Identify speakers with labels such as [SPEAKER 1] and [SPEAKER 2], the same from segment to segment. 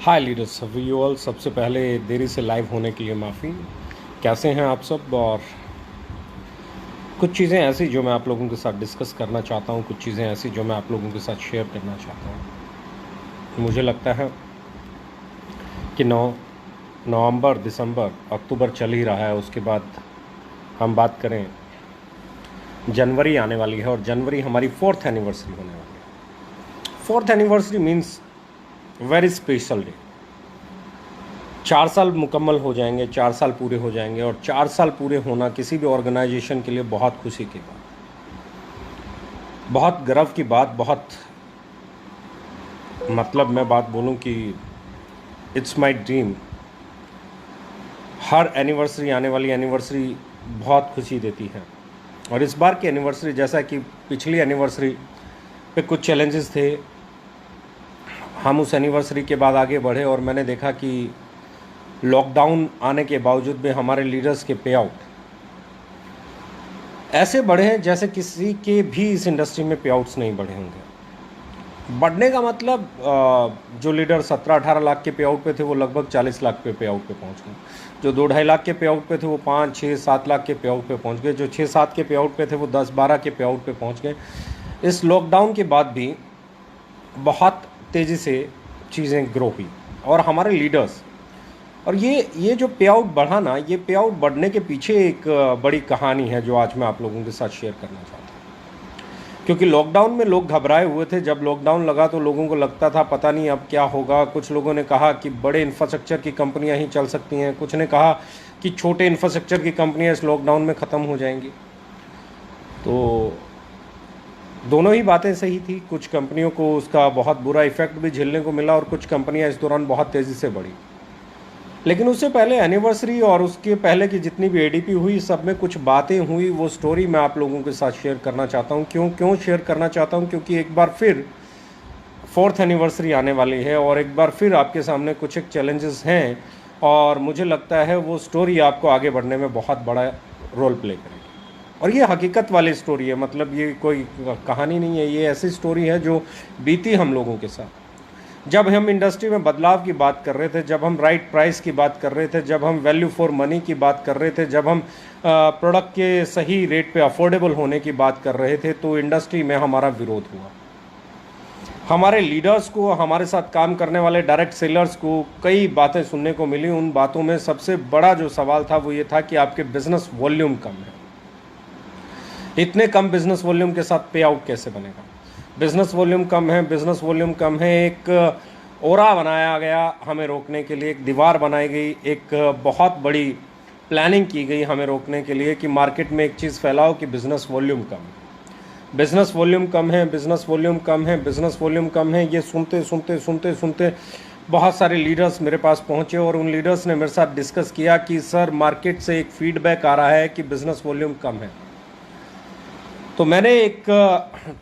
[SPEAKER 1] Hi leaders we all. सबसे पहले देरी से लाइव होने के लिए माफ़ी। कैसे हैं आप सब? और कुछ चीज़ें ऐसी जो मैं आप लोगों के साथ डिस्कस करना चाहता हूं, कुछ चीज़ें ऐसी जो मैं आप लोगों के साथ शेयर करना चाहता हूं। मुझे लगता है कि नवंबर, दिसंबर, अक्टूबर चल ही रहा है। उसके बाद हम बात करें, जनवरी आने वाली है और जनवरी हमारी 4th एनिवर्सरी होने वाली है। 4th anniversary means very special day. 4 साल मुकम्मल हो जाएंगे, 4 साल पूरे हो जाएंगे और 4 साल पूरे होना किसी भी ऑर्गेनाइजेशन के लिए बहुत खुशी की बात, बहुत गर्व की बात, बहुत मतलब मैं बात बोलूं कि it's my dream. Her anniversary, आने वाली एनिवर्सरी बहुत खुशी देती है। और इस बार की एनिवर्सरी, जैसा कि पिछली एनिवर्सरी पे कुछ चैलेंजेस थे, हम उस एनिवर्सरी के बाद आगे बढ़े और मैंने देखा कि लॉकडाउन आने के बावजूद भी हमारे लीडर्स के पे आउट ऐसे बढ़े हैं जैसे किसी के भी इस इंडस्ट्री में पे आउट्स नहीं बढ़े होंगे। बढ़ने का मतलब जो लीडर 17-18 लाख के पे आउट पे थे वो लगभग 40 लाख पे आउट पे पहुंच गए। जो 2-2.5 लाख के पे आउट पे थे वो 5-6-7 लाख के पे आउट पे पहुंच गए। जो 6-7 के पे आउट पे थे वो 10-12 के पे आउट पे पहुंच गए। इस लॉकडाउन के बाद भी बहुत तेज़ी से चीज़ें ग्रो हुई और हमारे लीडर्स, और ये जो पे आउट बढ़ा ना, ये पे आउट बढ़ने के पीछे एक बड़ी कहानी है जो आज मैं आप लोगों के साथ शेयर करना चाहता हूँ। क्योंकि लॉकडाउन में लोग घबराए हुए थे। जब लॉकडाउन लगा तो लोगों को लगता था पता नहीं अब क्या होगा। कुछ लोगों ने कहा कि बड़े इंफ्रास्ट्रक्चर की कंपनियां ही चल सकती हैं, कुछ ने कहा कि छोटे इंफ्रास्ट्रक्चर की कंपनियां इस लॉकडाउन में ख़त्म हो जाएंगी। तो दोनों ही बातें सही थी। कुछ कंपनियों को उसका बहुत बुरा इफेक्ट भी झेलने को मिला और कुछ कंपनियां इस दौरान बहुत तेज़ी से बढ़ी। लेकिन उससे पहले एनिवर्सरी और उसके पहले की जितनी भी एडीपी हुई, सब में कुछ बातें हुई। वो स्टोरी मैं आप लोगों के साथ शेयर करना चाहता हूँ। क्यों शेयर करना चाहता हूँ? क्योंकि एक बार फिर 4th एनिवर्सरी आने वाली है और एक बार फिर आपके सामने कुछ एक चैलेंजेस हैं और मुझे लगता है वो स्टोरी आपको आगे बढ़ने में बहुत बड़ा रोल प्ले करेगी। और ये हकीकत वाली स्टोरी है, मतलब ये कोई कहानी नहीं है। ये ऐसी स्टोरी है जो बीती हम लोगों के साथ। जब हम इंडस्ट्री में बदलाव की बात कर रहे थे, जब हम राइट प्राइस की बात कर रहे थे, जब हम वैल्यू फॉर मनी की बात कर रहे थे, जब हम प्रोडक्ट के सही रेट पे अफोर्डेबल होने की बात कर रहे थे, तो इंडस्ट्री में हमारा विरोध हुआ। हमारे लीडर्स को, हमारे साथ काम करने वाले डायरेक्ट सेलर्स को कई बातें सुनने को मिली। उन बातों में सबसे बड़ा जो सवाल था वो ये था कि आपके बिजनेस वॉल्यूम कम है। इतने कम बिजनेस वॉल्यूम के साथ पे आउट कैसे बनेगा? बिजनेस वॉल्यूम कम है, बिजनेस वॉल्यूम कम है। एक ओरा बनाया गया हमें रोकने के लिए, एक दीवार बनाई गई, एक बहुत बड़ी प्लानिंग की गई हमें रोकने के लिए कि मार्केट में एक चीज़ फैलाओ कि बिजनेस वॉल्यूम कम है, बिजनेस वॉल्यूम कम है, बिजनेस वॉल्यूम कम है, बिजनेस वॉल्यूम कम है। ये सुनते सुनते सुनते सुनते बहुत सारे लीडर्स मेरे पास पहुंचे और उन लीडर्स ने मेरे साथ डिस्कस किया कि सर, मार्केट से एक फीडबैक आ रहा है कि बिजनेस वॉल्यूम कम है। तो मैंने एक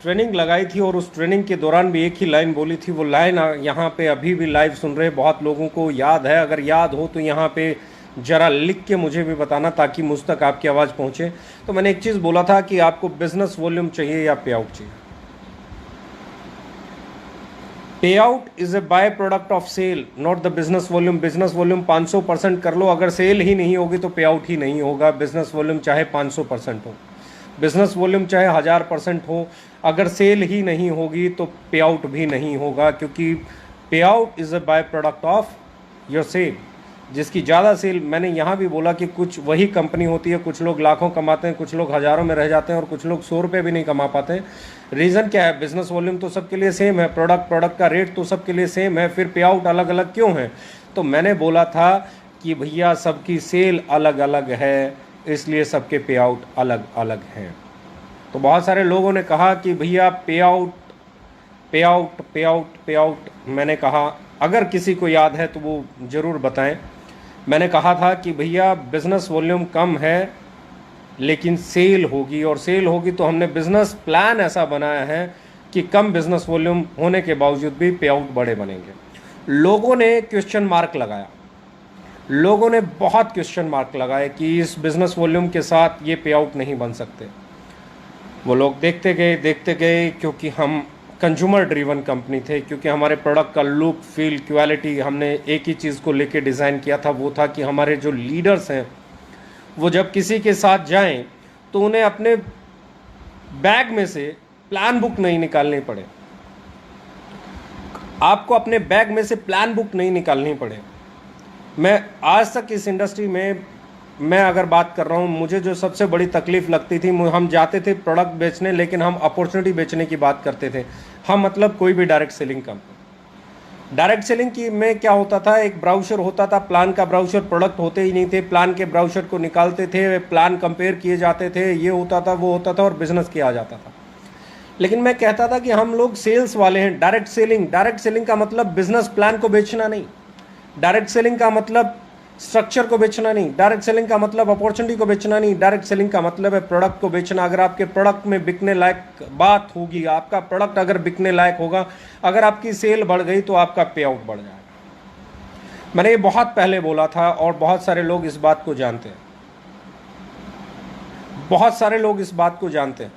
[SPEAKER 1] ट्रेनिंग लगाई थी और उस ट्रेनिंग के दौरान भी एक ही लाइन बोली थी। वो लाइन यहाँ पे अभी भी लाइव सुन रहे बहुत लोगों को याद है। अगर याद हो तो यहाँ पे ज़रा लिख के मुझे भी बताना ताकि मुझ तक आपकी आवाज़ पहुँचे। तो मैंने एक चीज़ बोला था कि आपको बिजनेस वॉल्यूम चाहिए या पे आउट चाहिए। Pay out is a by product of sale, not the business volume. Business volume 500% कर लो, अगर सेल ही नहीं होगी तो पे आउट ही नहीं होगा। बिजनेस वॉल्यूम चाहे 500% हो, बिजनेस वॉल्यूम चाहे 1000% हो, अगर सेल ही नहीं होगी तो पे आउट भी नहीं होगा। क्योंकि pay out is a by product of your sale. जिसकी ज़्यादा सेल, मैंने यहाँ भी बोला कि कुछ वही कंपनी होती है, कुछ लोग लाखों कमाते हैं, कुछ लोग हज़ारों में रह जाते हैं और कुछ लोग 100 रुपये भी नहीं कमा पाते हैं। रीज़न क्या है? बिजनेस वॉल्यूम तो सबके लिए सेम है, प्रोडक्ट का रेट तो सबके लिए सेम है, फिर पे आउट अलग अलग क्यों है? तो मैंने बोला था कि भैया सबकी सेल अलग अलग है, इसलिए सबके पे आउट अलग अलग हैं। तो बहुत सारे लोगों ने कहा कि भैया पे आउट पे आउट पे आउट पे आउट। मैंने कहा, अगर किसी को याद है तो वो ज़रूर बताएं। मैंने कहा था कि भैया बिज़नेस वॉल्यूम कम है लेकिन सेल होगी, और सेल होगी तो हमने बिज़नेस प्लान ऐसा बनाया है कि कम बिज़नेस वॉल्यूम होने के बावजूद भी पे आउट बड़े बनेंगे। लोगों ने क्वेश्चन मार्क लगाया, लोगों ने बहुत क्वेश्चन मार्क लगाए कि इस बिज़नेस वॉल्यूम के साथ ये पे आउट नहीं बन सकते। वो लोग देखते गए, क्योंकि हम कंज्यूमर ड्रिवन कंपनी थे, क्योंकि हमारे प्रोडक्ट का लुक, फील, क्वालिटी हमने एक ही चीज़ को लेके डिज़ाइन किया था, वो था कि हमारे जो लीडर्स हैं वो जब किसी के साथ जाएं तो उन्हें अपने बैग में से प्लान बुक नहीं निकालनी पड़े, आपको अपने बैग में से प्लान बुक नहीं निकालनी पड़े। मैं आज तक इस इंडस्ट्री में मैं अगर बात कर रहा हूँ, मुझे जो सबसे बड़ी तकलीफ़ लगती थी, हम जाते थे प्रोडक्ट बेचने, लेकिन हम अपॉर्चुनिटी बेचने की बात करते थे। हम मतलब कोई भी direct selling company, direct selling की में क्या होता था, एक ब्राउचर होता था, प्लान का ब्राउचर, प्रोडक्ट होते ही नहीं थे, प्लान के ब्राउचर को निकालते थे, प्लान कंपेयर किए जाते थे, ये होता था वो होता था और बिजनेस किया जाता था। लेकिन मैं कहता था कि हम लोग सेल्स वाले हैं, डायरेक्ट सेलिंग का मतलब बिजनेस प्लान को बेचना नहीं, डायरेक्ट सेलिंग का मतलब स्ट्रक्चर को बेचना नहीं, डायरेक्ट सेलिंग का मतलब अपॉर्चुनिटी को बेचना नहीं, डायरेक्ट सेलिंग का मतलब है प्रोडक्ट को बेचना। अगर आपके प्रोडक्ट में बिकने लायक बात होगी, आपका प्रोडक्ट अगर बिकने लायक होगा, अगर आपकी सेल बढ़ गई तो आपका पे आउट बढ़ जाएगा। मैंने ये बहुत पहले बोला था और बहुत सारे लोग इस बात को जानते हैं, बहुत सारे लोग इस बात को जानते हैं।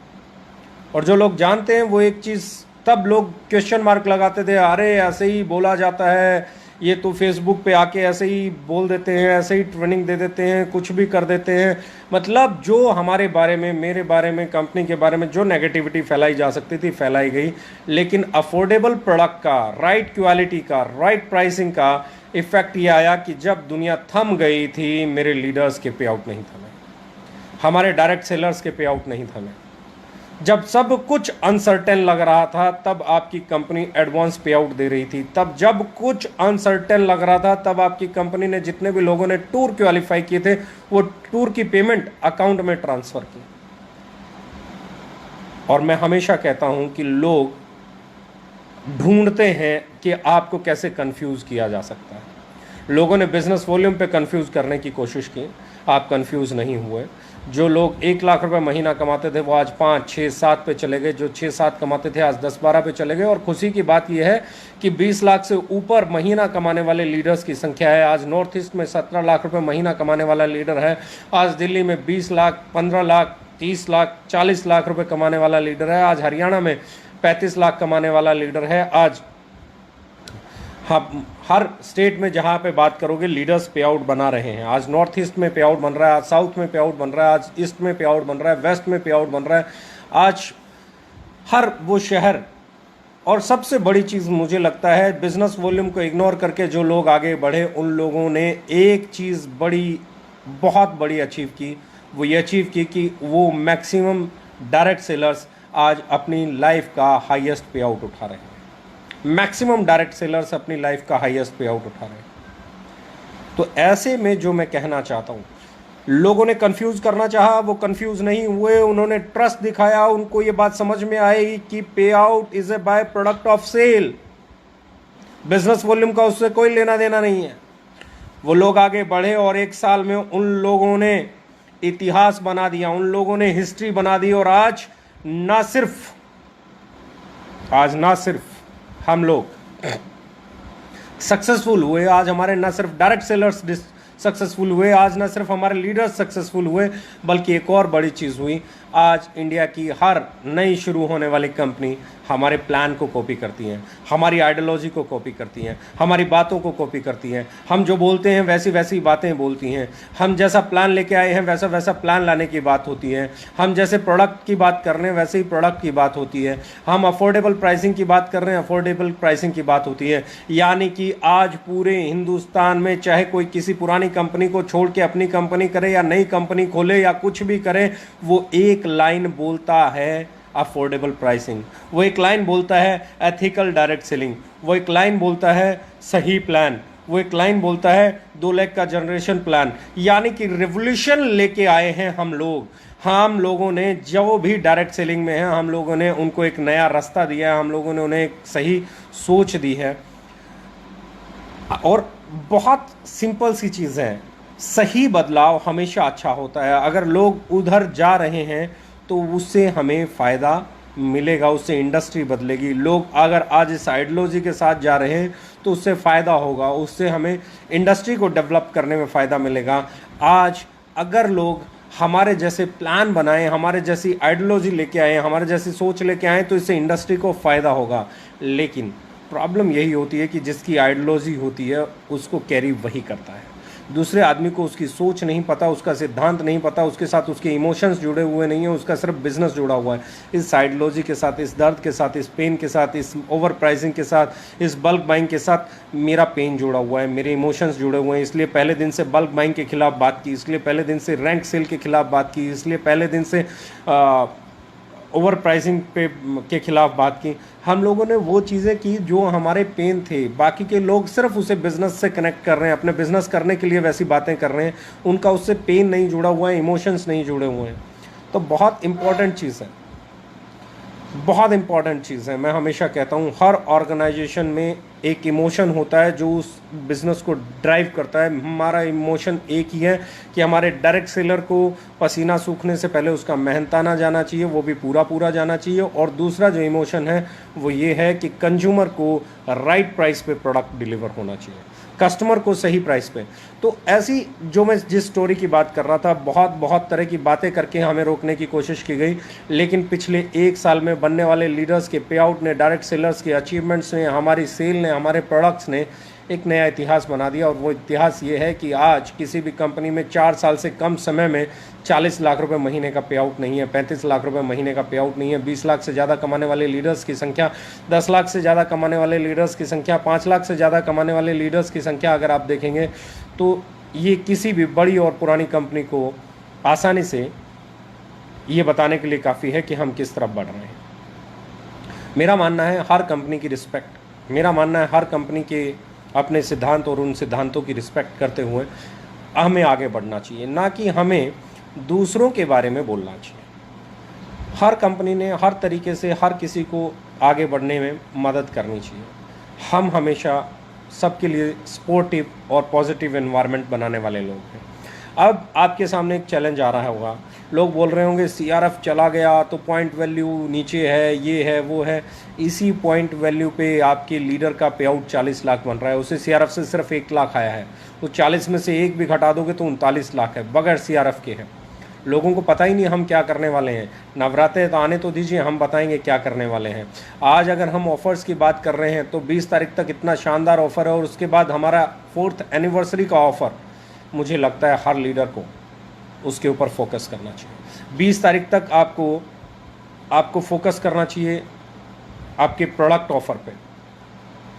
[SPEAKER 1] और जो लोग जानते हैं वो एक चीज़, तब लोग क्वेश्चन मार्क लगाते थे, अरे ऐसे ही बोला जाता है, ये तो फेसबुक पे आके ऐसे ही बोल देते हैं, ऐसे ही ट्रेनिंग दे देते हैं, कुछ भी कर देते हैं। मतलब जो हमारे बारे में, मेरे बारे में, कंपनी के बारे में जो नेगेटिविटी फैलाई जा सकती थी फैलाई गई। लेकिन अफोर्डेबल प्रोडक्ट का, राइट क्वालिटी का, राइट प्राइसिंग का इफेक्ट ये आया कि जब दुनिया थम गई थी, मेरे लीडर्स के पे आउट नहीं थमे, हमारे डायरेक्ट सेलर्स के पे आउट नहीं थमे। जब सब कुछ अनसर्टेन लग रहा था तब आपकी कंपनी एडवांस पे आउट दे रही थी, तब जब कुछ अनसर्टेन लग रहा था तब आपकी कंपनी ने, जितने भी लोगों ने टूर क्वालिफाई किए थे, वो टूर की पेमेंट अकाउंट में ट्रांसफर की। और मैं हमेशा कहता हूं कि लोग ढूंढते हैं कि आपको कैसे कंफ्यूज किया जा सकता है। लोगों ने बिजनेस वॉल्यूम पे कंफ्यूज करने की कोशिश की, आप कंफ्यूज नहीं हुए। जो लोग 1 लाख रुपए महीना कमाते थे वो आज 5, 6, 7 पे चले गए, जो 6, 7 कमाते थे आज 10, 12 पे चले गए। और खुशी की बात यह है कि 20 लाख से ऊपर महीना कमाने वाले लीडर्स की संख्या है। आज नॉर्थ ईस्ट में 17 लाख रुपए महीना कमाने वाला लीडर है, आज दिल्ली में 20 लाख, 15 लाख, 30 लाख, 40 लाख रुपए कमाने वाला लीडर है, आज हरियाणा में 35 लाख कमाने वाला लीडर है। आज हर स्टेट में जहाँ पे बात करोगे लीडर्स पे आउट बना रहे हैं। आज नॉर्थ ईस्ट में पे आउट बन रहा है, आज साउथ में पे आउट बन रहा है, आज ईस्ट में पे आउट बन रहा है, वेस्ट में पे आउट बन रहा है। आज हर वो शहर, और सबसे बड़ी चीज़ मुझे लगता है, बिजनेस वॉल्यूम को इग्नोर करके जो लोग आगे बढ़े, उन लोगों ने एक चीज़ बड़ी, बहुत बड़ी अचीव की। वो ये अचीव की कि वो मैक्सिमम डायरेक्ट सेलर्स आज अपनी लाइफ का हाईएस्ट पे आउट उठा रहे हैं। मैक्सिमम डायरेक्ट सेलर्स अपनी लाइफ का हाईएस्ट पे आउट उठा रहे हैं। तो ऐसे में जो मैं कहना चाहता हूँ, लोगों ने कंफ्यूज करना चाहा, वो कंफ्यूज नहीं हुए, उन्होंने ट्रस्ट दिखाया, उनको ये बात समझ में आई कि pay out is a by product of sale, business volume का उससे कोई लेना देना नहीं है। वो लोग आगे बढ़े और 1 साल में उन लोगों ने इतिहास बना दिया, उन लोगों ने हिस्ट्री बना दी। और आज ना सिर्फ हम लोग सक्सेसफुल हुए, आज हमारे ना सिर्फ डायरेक्ट सेलर्स सक्सेसफुल हुए, आज ना सिर्फ हमारे लीडर्स सक्सेसफुल हुए, बल्कि एक और बड़ी चीज़ हुई, आज इंडिया की हर नई शुरू होने वाली कंपनी हमारे प्लान को कॉपी करती हैं, हमारी आइडियोलॉजी को कॉपी करती हैं, हमारी बातों को कॉपी करती हैं। हम जो बोलते हैं वैसी वैसी बातें बोलती हैं, हम जैसा प्लान लेके आए हैं वैसा वैसा प्लान लाने की बात होती है, हम जैसे प्रोडक्ट की बात कर रहे हैं वैसे ही प्रोडक्ट की बात होती है, हम अफोर्डेबल प्राइसिंग की बात कर रहे हैं अफोर्डेबल प्राइसिंग की बात होती है। यानी कि आज पूरे हिंदुस्तान में चाहे कोई किसी पुरानी कंपनी को छोड़ के अपनी कंपनी करे या नई कंपनी खोले या कुछ भी करे, वो एक लाइन बोलता है अफोर्डेबल प्राइसिंग, वो एक लाइन बोलता है एथिकल डायरेक्ट सेलिंग, वो एक लाइन बोलता है सही प्लान, वो एक लाइन बोलता है 2 लाख का जनरेशन प्लान। यानी कि रिवोल्यूशन लेके आए हैं हम लोग। हम लोगों ने जो भी डायरेक्ट सेलिंग में है, हम लोगों ने उनको एक नया रास्ता दिया है, हम लोगों ने उन्हें एक सही सोच दी है। और बहुत सिंपल सी चीज़ है, सही बदलाव हमेशा अच्छा होता है। अगर लोग उधर जा रहे हैं तो उससे हमें फ़ायदा मिलेगा, उससे इंडस्ट्री बदलेगी। लोग अगर आज इस आइडियोलॉजी के साथ जा रहे हैं तो उससे फ़ायदा होगा, उससे हमें इंडस्ट्री को डेवलप करने में फ़ायदा मिलेगा। आज अगर लोग हमारे जैसे प्लान बनाएं, हमारे जैसी आइडियोलॉजी लेके आए, हमारे जैसी सोच लेके आए, तो इससे इंडस्ट्री को फ़ायदा होगा। लेकिन प्रॉब्लम यही होती है कि जिसकी आइडियोलॉजी होती है उसको कैरी वही करता है, दूसरे आदमी को उसकी सोच नहीं पता, उसका सिद्धांत नहीं पता, उसके साथ उसके इमोशंस जुड़े हुए नहीं हैं, उसका सिर्फ बिजनेस जुड़ा हुआ है। इस आइडियोलॉजी के साथ, इस दर्द के साथ, इस पेन के साथ, इस ओवर प्राइसिंग के साथ, इस बल्क बाइंग के साथ मेरा पेन जुड़ा हुआ है, मेरे इमोशंस जुड़े हुए हैं। इसलिए पहले दिन से बल्क बाइंग के खिलाफ बात की, इसलिए पहले दिन से रैंक सेल के खिलाफ बात की, इसलिए पहले दिन से ओवर प्राइसिंग पे के खिलाफ बात की। हम लोगों ने वो चीज़ें की जो हमारे पेन थे। बाकी के लोग सिर्फ उसे बिज़नेस से कनेक्ट कर रहे हैं, अपने बिज़नेस करने के लिए वैसी बातें कर रहे हैं, उनका उससे पेन नहीं जुड़ा हुआ है, इमोशंस नहीं जुड़े हुए हैं। तो बहुत इम्पॉर्टेंट चीज़ है, बहुत इम्पॉर्टेंट चीज़ है। मैं हमेशा कहता हूँ हर ऑर्गेनाइजेशन में एक इमोशन होता है जो उस बिज़नेस को ड्राइव करता है। हमारा इमोशन एक ही है कि हमारे डायरेक्ट सेलर को पसीना सूखने से पहले उसका मेहनताना जाना चाहिए, वो भी पूरा पूरा जाना चाहिए। और दूसरा जो इमोशन है वो ये है कि कंज्यूमर को राइट प्राइस पे प्रोडक्ट डिलीवर होना चाहिए, कस्टमर को सही प्राइस पे। तो ऐसी जो मैं जिस स्टोरी की बात कर रहा था, बहुत तरह की बातें करके हमें रोकने की कोशिश की गई, लेकिन पिछले 1 साल में बनने वाले लीडर्स के पे आउट ने, डायरेक्ट सेलर्स के अचीवमेंट्स ने, हमारी सेल ने, हमारे प्रोडक्ट्स ने एक नया इतिहास बना दिया। और वो इतिहास ये है कि आज किसी भी कंपनी में 4 साल से कम समय में 40 लाख रुपए महीने का पे आउट नहीं है, 35 लाख रुपए महीने का पे आउट नहीं है। 20 लाख से ज़्यादा कमाने वाले लीडर्स की संख्या, 10 लाख से ज़्यादा कमाने वाले लीडर्स की संख्या, 5 लाख से ज़्यादा कमाने वाले लीडर्स की संख्या अगर आप देखेंगे तो ये किसी भी बड़ी और पुरानी कंपनी को आसानी से ये बताने के लिए काफ़ी है कि हम किस तरफ बढ़ रहे हैं। मेरा मानना है हर कंपनी की रिस्पेक्ट, मेरा मानना है हर कंपनी के अपने सिद्धांत और उन सिद्धांतों की रिस्पेक्ट करते हुए हमें आगे बढ़ना चाहिए, ना कि हमें दूसरों के बारे में बोलना चाहिए। हर कंपनी ने हर तरीके से हर किसी को आगे बढ़ने में मदद करनी चाहिए। हम हमेशा सबके लिए सपोर्टिव और पॉजिटिव एनवायरनमेंट बनाने वाले लोग हैं। अब आपके सामने एक चैलेंज आ रहा होगा, लोग बोल रहे होंगे CRF चला गया तो पॉइंट वैल्यू नीचे है, ये है वो है। इसी पॉइंट वैल्यू पे आपके लीडर का पे आउट 40 लाख बन रहा है, उसे CRF से सिर्फ 1 लाख आया है, तो 40 में से 1 भी घटा दोगे तो 39 लाख है, बगैर CRF के है। लोगों को पता ही नहीं हम क्या करने वाले हैं। नवरात्रे तो आने तो दीजिए, हम बताएंगे क्या करने वाले हैं। आज अगर हम ऑफ़र्स की बात कर रहे हैं तो 20 तारीख तक इतना शानदार ऑफ़र है, और उसके बाद हमारा 4th एनिवर्सरी का ऑफ़र, मुझे लगता है हर लीडर को उसके ऊपर फोकस करना चाहिए। 20 तारीख तक आपको फोकस करना चाहिए आपके प्रोडक्ट ऑफ़र पे,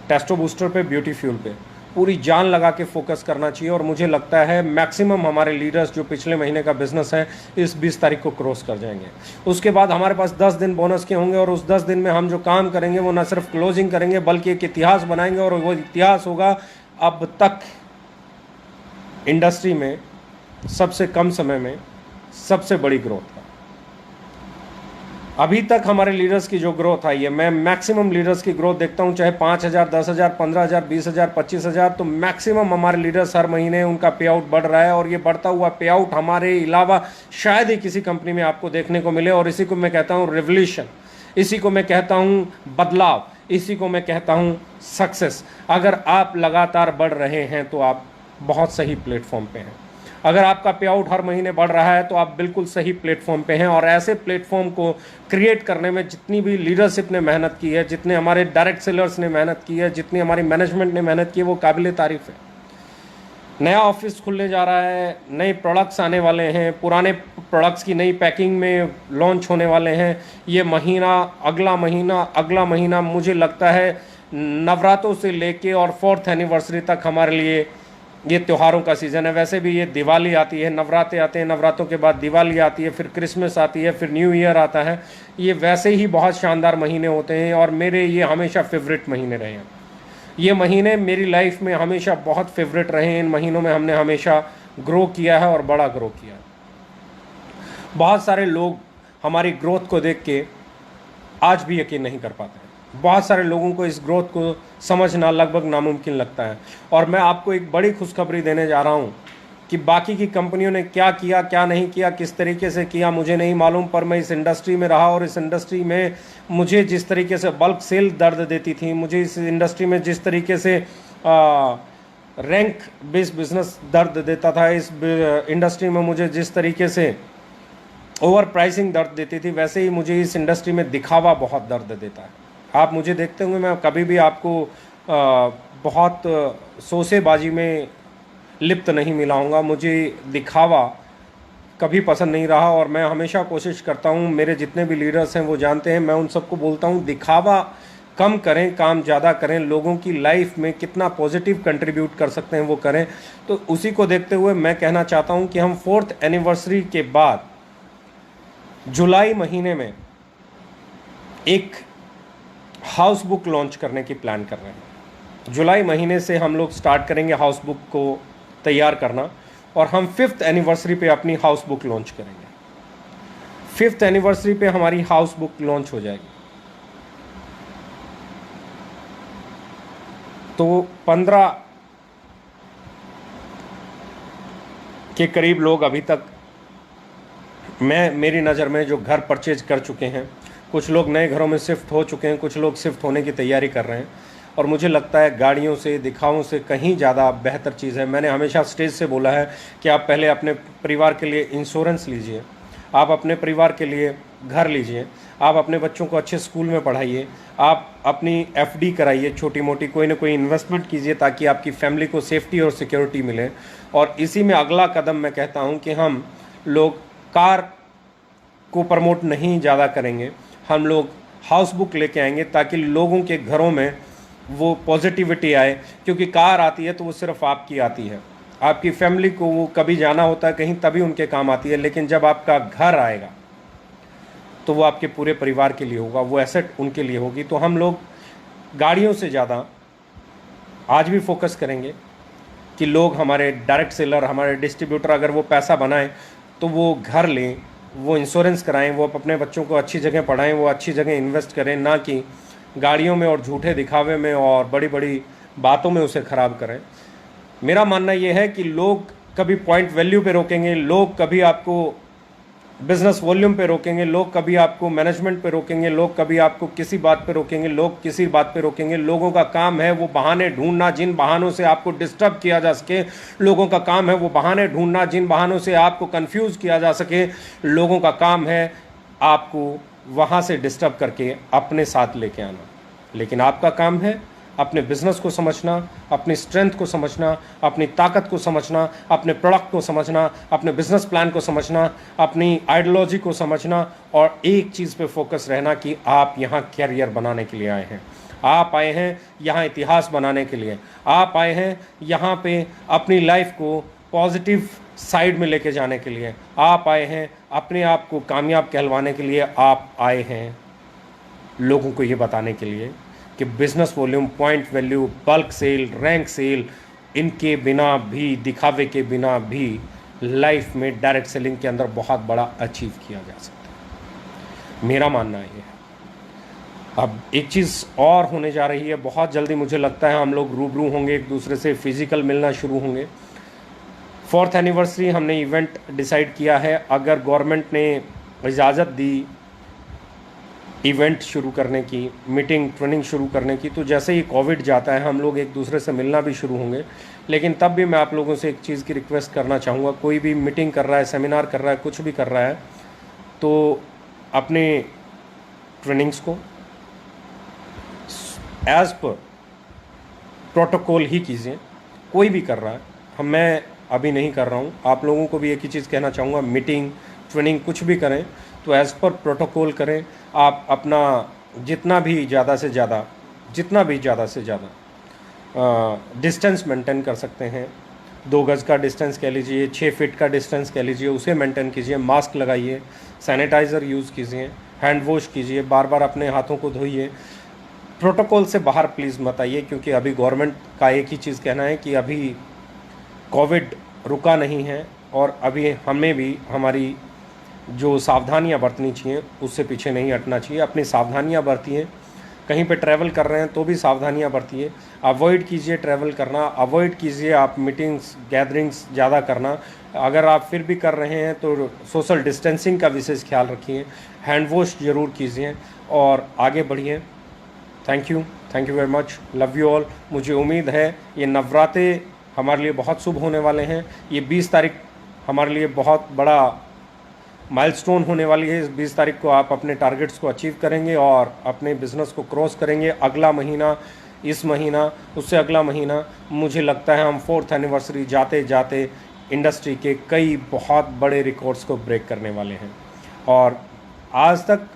[SPEAKER 1] टेस्टो बूस्टर पे, ब्यूटी फ्यूल पे पूरी जान लगा के फोकस करना चाहिए। और मुझे लगता है मैक्सिमम हमारे लीडर्स जो पिछले महीने का बिजनेस है इस 20 तारीख को क्रॉस कर जाएंगे। उसके बाद हमारे पास 10 दिन बोनस के होंगे, और उस 10 दिन में हम जो काम करेंगे वो न सिर्फ क्लोजिंग करेंगे बल्कि एक इतिहास बनाएंगे। और वो इतिहास होगा अब तक इंडस्ट्री में सबसे कम समय में सबसे बड़ी ग्रोथ है। अभी तक हमारे लीडर्स की जो ग्रोथ आई है, मैं मैक्सिमम लीडर्स की ग्रोथ देखता हूं, चाहे 5,000, 10,000, 15,000, 20,000, 25,000, तो मैक्सिमम हमारे लीडर्स हर महीने उनका पे आउट बढ़ रहा है। और ये बढ़ता हुआ पे आउट हमारे अलावा शायद ही किसी कंपनी में आपको देखने को मिले। और इसी को मैं कहता हूँ रिवोल्यूशन, इसी को मैं कहता हूँ बदलाव, इसी को मैं कहता हूँ सक्सेस। अगर आप लगातार बढ़ रहे हैं तो आप बहुत सही प्लेटफॉर्म पे हैं। अगर आपका पे आउट हर महीने बढ़ रहा है तो आप बिल्कुल सही प्लेटफॉर्म पे हैं। और ऐसे प्लेटफॉर्म को क्रिएट करने में जितनी भी लीडरशिप ने मेहनत की है, जितने हमारे डायरेक्ट सेलर्स ने मेहनत की है, जितनी हमारी मैनेजमेंट ने मेहनत की है, वो काबिल तारीफ़ है। नया ऑफिस खुलने जा रहा है, नए प्रोडक्ट्स आने वाले हैं, पुराने प्रोडक्ट्स की नई पैकिंग में लॉन्च होने वाले हैं। ये महीना, अगला महीना मुझे लगता है नवरात्रों से लेके और 4th एनिवर्सरी तक हमारे लिए ये त्योहारों का सीज़न है। वैसे भी ये दिवाली आती है, नवरात्रे आते हैं, नवरात्रों के बाद दिवाली आती है, फिर क्रिसमस आती है, फिर न्यू ईयर आता है। ये वैसे ही बहुत शानदार महीने होते हैं और मेरे ये हमेशा फेवरेट महीने रहे हैं। ये महीने मेरी लाइफ में हमेशा बहुत फेवरेट रहे हैं। इन महीनों में हमने हमेशा ग्रो किया है और बड़ा ग्रो किया है। बहुत सारे लोग हमारी ग्रोथ को देख के आज भी यकीन नहीं कर पाते हैं। बहुत सारे लोगों को इस ग्रोथ को समझना लगभग नामुमकिन लगता है। और मैं आपको एक बड़ी खुशखबरी देने जा रहा हूँ कि बाकी की कंपनियों ने क्या किया, क्या नहीं किया, किस तरीके से किया, मुझे नहीं मालूम। पर मैं इस इंडस्ट्री में रहा और इस इंडस्ट्री में मुझे जिस तरीके से बल्क सेल दर्द देती थी, मुझे इस इंडस्ट्री में जिस तरीके से रैंक बेस्ड बिजनेस दर्द देता था, इस इंडस्ट्री में मुझे जिस तरीके से ओवर प्राइसिंग दर्द देती थी, वैसे ही मुझे इस इंडस्ट्री में दिखावा बहुत दर्द देता है। आप मुझे देखते होंगे, मैं कभी भी आपको बहुत सोसेबाजी में लिप्त नहीं मिलाऊंगा। मुझे दिखावा कभी पसंद नहीं रहा और मैं हमेशा कोशिश करता हूँ, मेरे जितने भी लीडर्स हैं वो जानते हैं, मैं उन सबको बोलता हूँ दिखावा कम करें, काम ज़्यादा करें, लोगों की लाइफ में कितना पॉजिटिव कंट्रीब्यूट कर सकते हैं वो करें। तो उसी को देखते हुए मैं कहना चाहता हूँ कि हम 4th एनिवर्सरी के बाद जुलाई महीने में एक हाउस बुक लॉन्च करने की प्लान कर रहे हैं। जुलाई महीने से हम लोग स्टार्ट करेंगे हाउस बुक को तैयार करना और हम 5th एनिवर्सरी पे अपनी हाउस बुक लॉन्च करेंगे। 5th एनिवर्सरी पे हमारी हाउस बुक लॉन्च हो जाएगी। तो 15 के करीब लोग अभी तक मेरी नज़र में जो घर परचेज कर चुके हैं, कुछ लोग नए घरों में शिफ्ट हो चुके हैं, कुछ लोग शिफ्ट होने की तैयारी कर रहे हैं। और मुझे लगता है गाड़ियों से, दिखावों से कहीं ज़्यादा बेहतर चीज़ है। मैंने हमेशा स्टेज से बोला है कि आप पहले अपने परिवार के लिए इंश्योरेंस लीजिए, आप अपने परिवार के लिए घर लीजिए, आप अपने बच्चों को अच्छे स्कूल में पढ़ाइए, आप अपनी एफडी कराइए, छोटी मोटी कोई ना कोई इन्वेस्टमेंट कीजिए ताकि आपकी फैमिली को सेफ्टी और सिक्योरिटी मिले। और इसी में अगला कदम मैं कहता हूँ कि हम लोग कार को प्रमोट नहीं ज़्यादा करेंगे, हम लोग हाउस बुक लेके आएंगे ताकि लोगों के घरों में वो पॉजिटिविटी आए। क्योंकि कार आती है तो वो सिर्फ आपकी आती है, आपकी फैमिली को वो कभी जाना होता है कहीं तभी उनके काम आती है, लेकिन जब आपका घर आएगा तो वो आपके पूरे परिवार के लिए होगा, वो एसेट उनके लिए होगी। तो हम लोग गाड़ियों से ज़्यादा आज भी फोकस करेंगे कि लोग हमारे डायरेक्ट सेलर, हमारे डिस्ट्रीब्यूटर अगर वो पैसा बनाएं तो वो घर लें, वो इंश्योरेंस कराएं, वो अपने बच्चों को अच्छी जगह पढ़ाएं, वो अच्छी जगह इन्वेस्ट करें, ना कि गाड़ियों में और झूठे दिखावे में और बड़ी बड़ी बातों में उसे ख़राब करें। मेरा मानना ये है कि लोग कभी पॉइंट वैल्यू पे रोकेंगे, लोग कभी आपको बिजनेस वॉल्यूम पे रोकेंगे, लोग कभी आपको मैनेजमेंट पे रोकेंगे, लोग कभी आपको किसी बात पे रोकेंगे, लोग किसी बात पे रोकेंगे। लोगों का काम है वो बहाने ढूंढना जिन बहानों से आपको डिस्टर्ब किया जा सके, लोगों का काम है वो बहाने ढूंढना जिन बहानों से आपको कंफ्यूज किया जा सके। लोगों का काम है आपको वहाँ से डिस्टर्ब करके अपने साथ लेके आना, लेकिन आपका काम है अपने बिजनेस को समझना, अपनी स्ट्रेंथ को समझना, अपनी ताकत को समझना, अपने प्रोडक्ट को समझना, अपने बिजनेस प्लान को समझना, अपनी आइडियोलॉजी को समझना और एक चीज़ पे फोकस रहना कि आप यहाँ कैरियर बनाने के लिए आए हैं, आप आए हैं यहाँ इतिहास बनाने के लिए, आप आए हैं यहाँ पे अपनी लाइफ को पॉजिटिव साइड में लेके जाने के लिए, आप आए हैं अपने आप को कामयाब कहलवाने के लिए, आप आए हैं लोगों को ये बताने के लिए कि business volume, point value, bulk sale, rank sale, इनके बिना भी, दिखावे के बिना भी लाइफ में डायरेक्ट सेलिंग के अंदर बहुत बड़ा अचीव किया जा सकता है। मेरा मानना ये है। अब एक चीज़ और होने जा रही है, बहुत जल्दी मुझे लगता है हम लोग रूबरू होंगे, एक दूसरे से फिजिकल मिलना शुरू होंगे। 4th एनिवर्सरी हमने इवेंट डिसाइड किया है, अगर गवर्नमेंट ने इजाज़त दी इवेंट शुरू करने की, मीटिंग ट्रेनिंग शुरू करने की, तो जैसे ही कोविड जाता है हम लोग एक दूसरे से मिलना भी शुरू होंगे। लेकिन तब भी मैं आप लोगों से एक चीज़ की रिक्वेस्ट करना चाहूँगा, कोई भी मीटिंग कर रहा है, सेमिनार कर रहा है, कुछ भी कर रहा है, तो अपने ट्रेनिंग्स को एज़ पर प्रोटोकॉल ही कीजिए। कोई भी कर रहा है, मैं अभी नहीं कर रहा हूँ, आप लोगों को भी एक ही चीज़ कहना चाहूँगा, मीटिंग ट्रेनिंग कुछ भी करें तो एज़ पर प्रोटोकॉल करें। आप अपना जितना भी ज़्यादा से ज़्यादा डिस्टेंस मेंटेन कर सकते हैं, 2 गज़ का डिस्टेंस कह लीजिए, 6 फीट का डिस्टेंस कह लीजिए, उसे मेंटेन कीजिए। मास्क लगाइए, सैनिटाइज़र यूज़ कीजिए, हैंड वॉश कीजिए, बार बार अपने हाथों को धोइए। प्रोटोकॉल से बाहर प्लीज़ मत आइए, क्योंकि अभी गवर्नमेंट का एक ही चीज़ कहना है कि अभी कोविड रुका नहीं है और अभी हमें भी हमारी जो सावधानियां बरतनी चाहिए उससे पीछे नहीं हटना चाहिए। अपनी सावधानियां बरतिए, कहीं पे ट्रैवल कर रहे हैं तो भी सावधानियां बरतिए, अवॉइड कीजिए ट्रैवल करना, अवॉइड कीजिए आप मीटिंग्स गैदरिंग्स ज़्यादा करना। अगर आप फिर भी कर रहे हैं तो सोशल डिस्टेंसिंग का विशेष ख्याल रखिए, हैंड वॉश ज़रूर कीजिए और आगे बढ़िए। Thank you very much, love you all. मुझे उम्मीद है ये नवरात्रे हमारे लिए बहुत शुभ होने वाले हैं। ये 20 तारीख हमारे लिए बहुत बड़ा माइलस्टोन होने वाली है। इस 20 तारीख को आप अपने टारगेट्स को अचीव करेंगे और अपने बिजनेस को क्रॉस करेंगे। अगला महीना, इस महीना, उससे अगला महीना, मुझे लगता है हम 4th एनिवर्सरी जाते जाते इंडस्ट्री के कई बहुत बड़े रिकॉर्ड्स को ब्रेक करने वाले हैं। और आज तक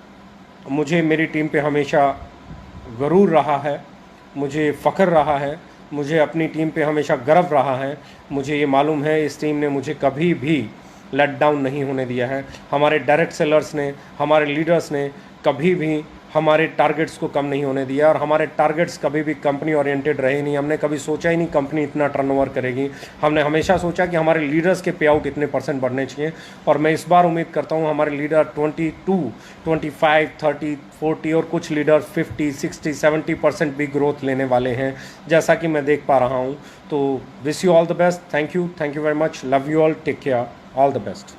[SPEAKER 1] मुझे मेरी टीम पे हमेशा गरूर रहा है, मुझे फ़ख्र रहा है, मुझे अपनी टीम पे हमेशा गर्व रहा है। मुझे ये मालूम है इस टीम ने मुझे कभी भी लेट डाउन नहीं होने दिया है। हमारे डायरेक्ट सेलर्स ने, हमारे लीडर्स ने कभी भी हमारे टारगेट्स को कम नहीं होने दिया और हमारे टारगेट्स कभी भी कंपनी ओरिएंटेड रहे नहीं। हमने कभी सोचा ही नहीं कंपनी इतना टर्नओवर करेगी। हमने हमेशा सोचा कि हमारे लीडर्स के पे आउट इतने % बढ़ने चाहिए और मैं इस बार उम्मीद करता हूँ हमारे लीडर 22, 25, 30, 40 और कुछ लीडर 50, 60, 70% भी ग्रोथ लेने वाले हैं, जैसा कि मैं देख पा रहा हूँ। तो wish you all the best. Thank you very much. Love you all. Take care. All the best.